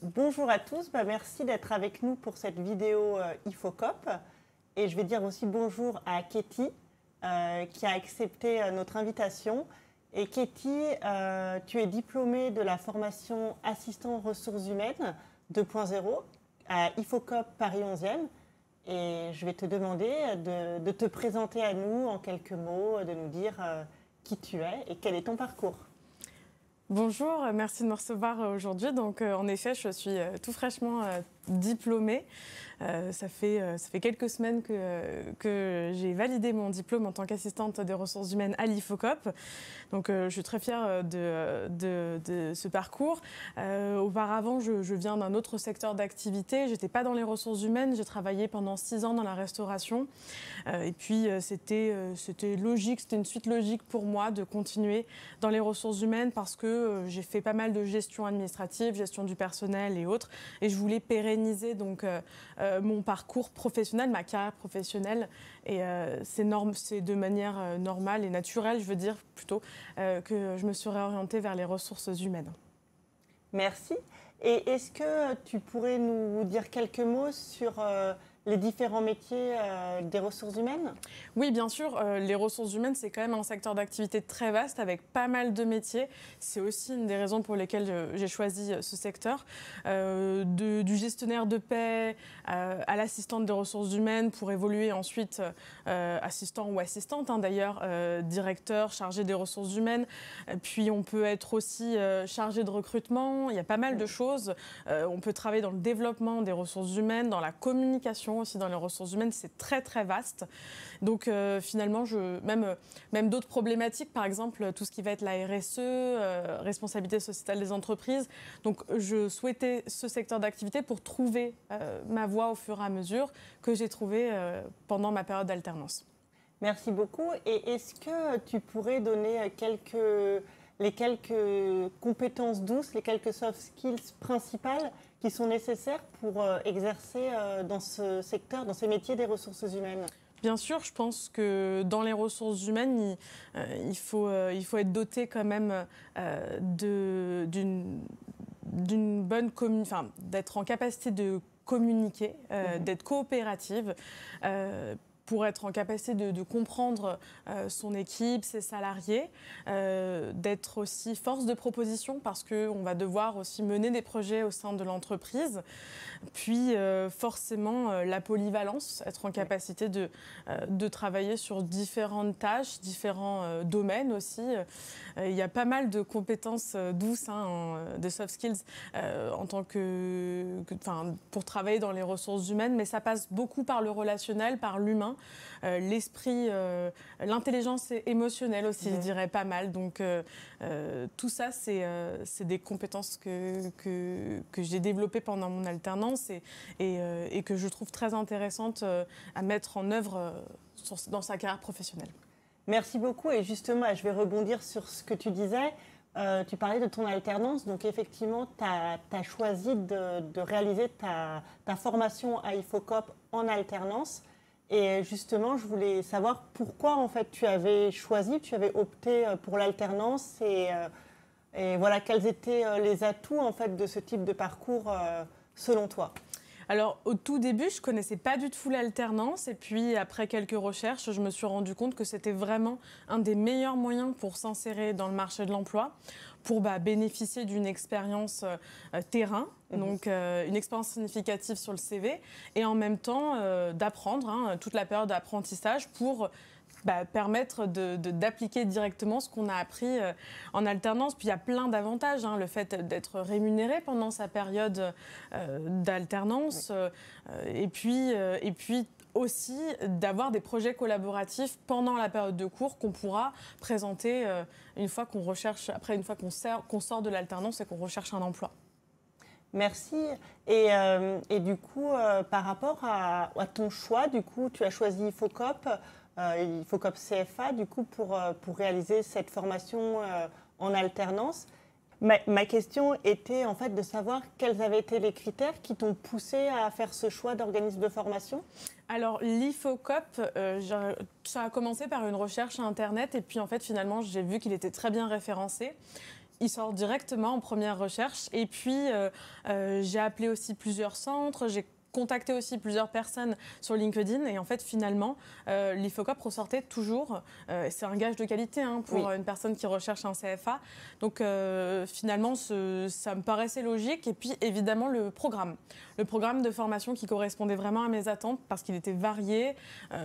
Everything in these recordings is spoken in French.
Bonjour à tous, merci d'être avec nous pour cette vidéo IFOCOP. Et je vais dire aussi bonjour à Katie qui a accepté notre invitation. Et Katie, tu es diplômée de la formation assistant ressources humaines 2.0 à IFOCOP Paris 11e. Et je vais te demander de te présenter à nous en quelques mots, de nous dire qui tu es et quel est ton parcours. Bonjour, merci de me recevoir aujourd'hui. Donc, en effet, je suis tout fraîchement diplômée. Ça fait quelques semaines que j'ai validé mon diplôme en tant qu'assistante des ressources humaines à l'IFOCOP. Donc, je suis très fière de ce parcours. Auparavant, je viens d'un autre secteur d'activité. Je n'étais pas dans les ressources humaines. J'ai travaillé pendant 6 ans dans la restauration. Et puis, c'était logique, c'était une suite logique pour moi de continuer dans les ressources humaines parce que j'ai fait pas mal de gestion administrative, gestion du personnel et autres. Et je voulais pérenniser donc mon parcours professionnel, ma carrière professionnelle. Et c'est de manière normale et naturelle, je veux dire plutôt, que je me suis réorientée vers les ressources humaines. Merci. Et est-ce que tu pourrais nous dire quelques mots sur les différents métiers des ressources humaines? Oui, bien sûr. Les ressources humaines, c'est quand même un secteur d'activité très vaste avec pas mal de métiers. C'est aussi une des raisons pour lesquelles j'ai choisi ce secteur. Du gestionnaire de paie à l'assistante des ressources humaines pour évoluer ensuite assistant ou assistante, d'ailleurs, directeur, chargé des ressources humaines. Puis on peut être aussi chargé de recrutement. Il y a pas mal de choses. On peut travailler dans le développement des ressources humaines, dans la communication aussi dans les ressources humaines, c'est très très vaste. Donc finalement, même d'autres problématiques, par exemple tout ce qui va être la RSE, responsabilité sociétale des entreprises. Donc je souhaitais ce secteur d'activité pour trouver ma voie au fur et à mesure que j'ai trouvée pendant ma période d'alternance. Merci beaucoup. Et est-ce que tu pourrais donner les quelques compétences douces, les quelques soft skills principales qui sont nécessaires pour exercer dans ce secteur, dans ces métiers des ressources humaines? Bien sûr, je pense que dans les ressources humaines, il faut être doté quand même d'une bonne d'être en capacité de communiquer, d'être coopérative. Pour être en capacité de comprendre son équipe, ses salariés, d'être aussi force de proposition parce qu'on va devoir aussi mener des projets au sein de l'entreprise. Puis forcément la polyvalence, être en capacité de travailler sur différentes tâches, différents domaines aussi. Il y a pas mal de compétences douces, de soft skills pour travailler dans les ressources humaines, mais ça passe beaucoup par le relationnel, par l'humain. L'esprit, l'intelligence émotionnelle aussi, je dirais pas mal. Donc tout ça, c'est des compétences que j'ai développées pendant mon alternance et que je trouve très intéressantes à mettre en œuvre dans sa carrière professionnelle. Merci beaucoup. Et justement, je vais rebondir sur ce que tu disais. Tu parlais de ton alternance, donc effectivement, tu as choisi de réaliser ta formation à IFOCOP en alternance. Et justement, je voulais savoir pourquoi en fait tu avais opté pour l'alternance et voilà, quels étaient les atouts en fait de ce type de parcours selon toi? Alors, au tout début, je ne connaissais pas du tout l'alternance. Et puis, après quelques recherches, je me suis rendu compte que c'était vraiment un des meilleurs moyens pour s'insérer dans le marché de l'emploi, pour bénéficier d'une expérience terrain, donc une expérience significative sur le CV, et en même temps d'apprendre toute la période d'apprentissage pour permettre d'appliquer directement ce qu'on a appris en alternance. Puis il y a plein d'avantages, le fait d'être rémunéré pendant sa période d'alternance, et puis aussi d'avoir des projets collaboratifs pendant la période de cours qu'on pourra présenter une fois qu'on sort de l'alternance et qu'on recherche un emploi. Merci. Et du coup, par rapport à ton choix, du coup, tu as choisi IFOCOP CFA, du coup, pour réaliser cette formation en alternance. Ma question était en fait de savoir quels avaient été les critères qui t'ont poussé à faire ce choix d'organisme de formation. Alors l'IFOCOP, ça a commencé par une recherche Internet et puis en fait finalement j'ai vu qu'il était très bien référencé. il sort directement en première recherche. Et puis, j'ai appelé aussi plusieurs centres, j'ai contacté aussi plusieurs personnes sur LinkedIn et en fait finalement l'IFOCOP ressortait toujours, c'est un gage de qualité pour une personne qui recherche un CFA, donc finalement ça me paraissait logique. Et puis évidemment le programme de formation qui correspondait vraiment à mes attentes parce qu'il était varié,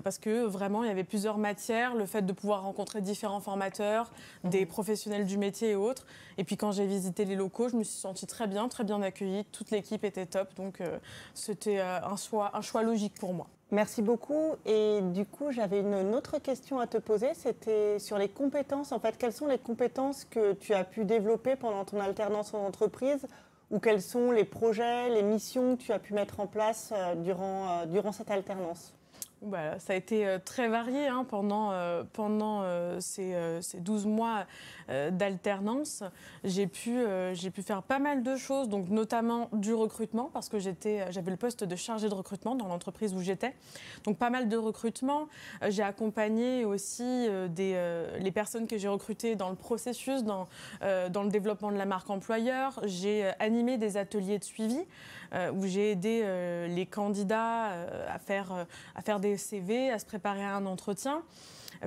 parce que vraiment il y avait plusieurs matières, le fait de pouvoir rencontrer différents formateurs, des professionnels du métier et autres. Et puis quand j'ai visité les locaux, je me suis sentie très bien accueillie, toute l'équipe était top, donc c'était un choix logique pour moi. Merci beaucoup. Et du coup, j'avais une autre question à te poser. C'était sur les compétences. En fait, quelles sont les compétences que tu as pu développer pendant ton alternance en entreprise, ou quels sont les projets, les missions que tu as pu mettre en place durant cette alternance? Bah, ça a été très varié pendant ces 12 mois d'alternance. J'ai pu faire pas mal de choses, donc notamment du recrutement, parce que j'avais le poste de chargée de recrutement dans l'entreprise où j'étais. Donc pas mal de recrutement. J'ai accompagné aussi les personnes que j'ai recrutées dans le processus, dans le développement de la marque employeur. J'ai animé des ateliers de suivi où j'ai aidé les candidats à faire des CV, à se préparer à un entretien.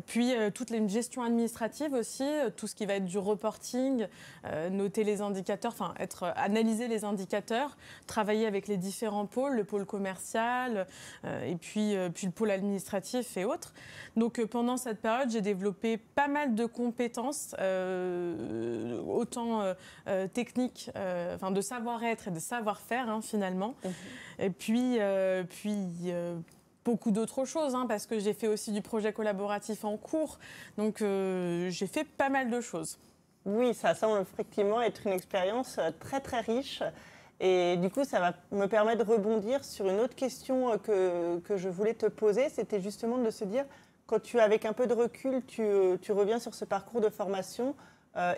Puis toute les gestions administratives aussi, tout ce qui va être du reporting, noter les indicateurs, analyser les indicateurs, travailler avec les différents pôles, le pôle commercial et puis le pôle administratif et autres. Donc pendant cette période, j'ai développé pas mal de compétences, autant techniques, de savoir-être et de savoir-faire finalement. Et puis beaucoup d'autres choses, parce que j'ai fait aussi du projet collaboratif en cours. Donc, j'ai fait pas mal de choses. Oui, ça semble effectivement être une expérience très, très riche. Et du coup, ça va me permettre de rebondir sur une autre question que je voulais te poser. C'était justement de se dire, quand avec un peu de recul, tu reviens sur ce parcours de formation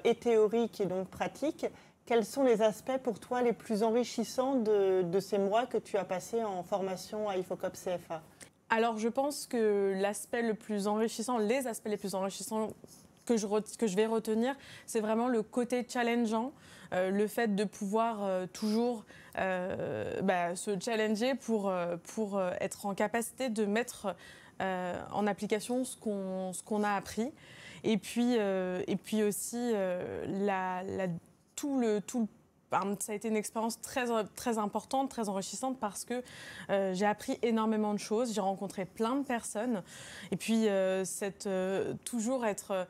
et théorique et donc pratique, quels sont les aspects pour toi les plus enrichissants de ces mois que tu as passés en formation à IFOCOP CFA? Alors, je pense que les aspects les plus enrichissants que je vais retenir, c'est vraiment le côté challengeant, le fait de pouvoir toujours se challenger pour être en capacité de mettre en application ce qu'on a appris. Et puis aussi ça a été une expérience très, très importante, très enrichissante parce que j'ai appris énormément de choses, j'ai rencontré plein de personnes et puis toujours être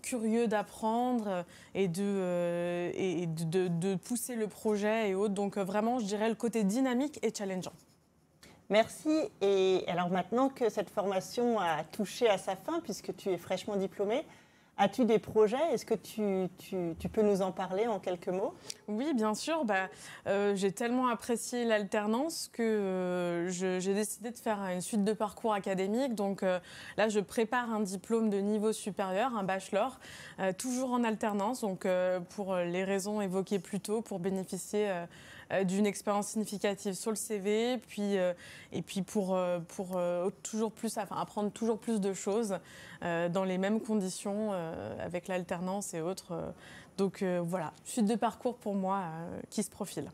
curieux d'apprendre et de pousser le projet et autres. Donc vraiment, je dirais le côté dynamique et challengeant. Merci. Et alors maintenant que cette formation a touché à sa fin, puisque tu es fraîchement diplômée, as-tu des projets? Est-ce que tu peux nous en parler en quelques mots? Oui, bien sûr. J'ai tellement apprécié l'alternance que j'ai décidé de faire une suite de parcours académique. Donc là, je prépare un diplôme de niveau supérieur, un bachelor, toujours en alternance. Donc pour les raisons évoquées plus tôt, pour bénéficier d'une expérience significative sur le CV, et puis pour toujours plus, apprendre toujours plus de choses dans les mêmes conditions avec l'alternance et autres. Donc voilà, suite de parcours pour moi qui se profile.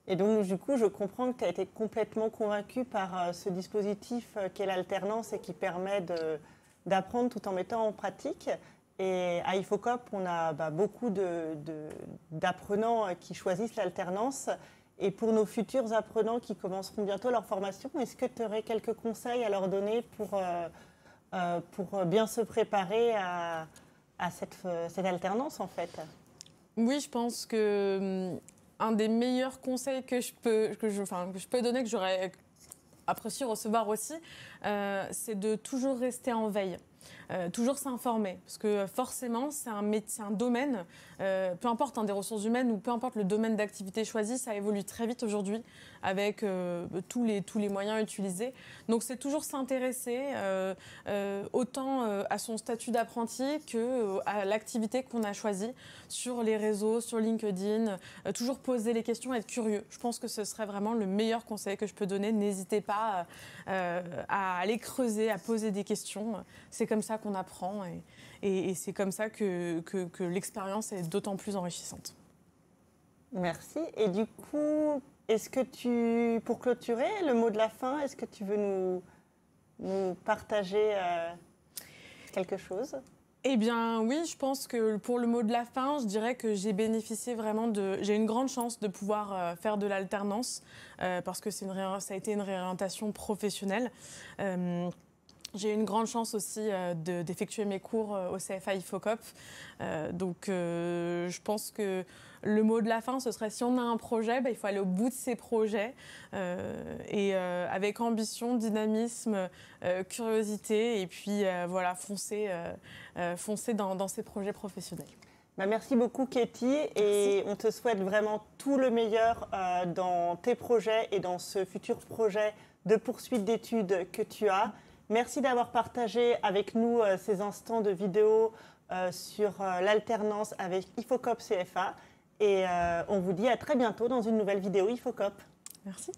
Et donc du coup, je comprends que tu as été complètement convaincue par ce dispositif qu'est l'alternance et qui permet d'apprendre tout en mettant en pratique. Et à IFOCOP, on a beaucoup d'apprenants qui choisissent l'alternance. Et pour nos futurs apprenants qui commenceront bientôt leur formation, est-ce que tu aurais quelques conseils à leur donner pour bien se préparer à cette alternance en fait? Oui, je pense que un des meilleurs conseils que je peux donner, que j'aurais apprécié recevoir aussi, c'est de toujours rester en veille. Toujours s'informer, parce que forcément c'est un domaine, peu importe des ressources humaines ou peu importe le domaine d'activité choisi, ça évolue très vite aujourd'hui avec tous les moyens utilisés. Donc c'est toujours s'intéresser autant à son statut d'apprenti qu'à l'activité qu'on a choisie sur les réseaux, sur LinkedIn, toujours poser les questions, être curieux. Je pense que ce serait vraiment le meilleur conseil que je peux donner. N'hésitez pas à aller creuser, à poser des questions. C'est comme ça ça qu'on apprend et c'est comme ça que l'expérience est d'autant plus enrichissante. Merci. Et du coup, pour clôturer, le mot de la fin, est-ce que tu veux nous partager quelque chose ? Eh bien oui, je pense que pour le mot de la fin, je dirais que j'ai bénéficié vraiment j'ai une grande chance de pouvoir faire de l'alternance parce que ça a été une réorientation professionnelle. J'ai eu une grande chance aussi d'effectuer mes cours au CFA IFOCOP. Donc je pense que le mot de la fin, ce serait si on a un projet, il faut aller au bout de ses projets et avec ambition, dynamisme, curiosité et puis voilà, foncer dans ses projets professionnels. Merci beaucoup Katie et on te souhaite vraiment tout le meilleur dans tes projets et dans ce futur projet de poursuite d'études que tu as. Merci d'avoir partagé avec nous ces instants de vidéo sur l'alternance avec IFOCOP CFA et on vous dit à très bientôt dans une nouvelle vidéo IFOCOP. Merci.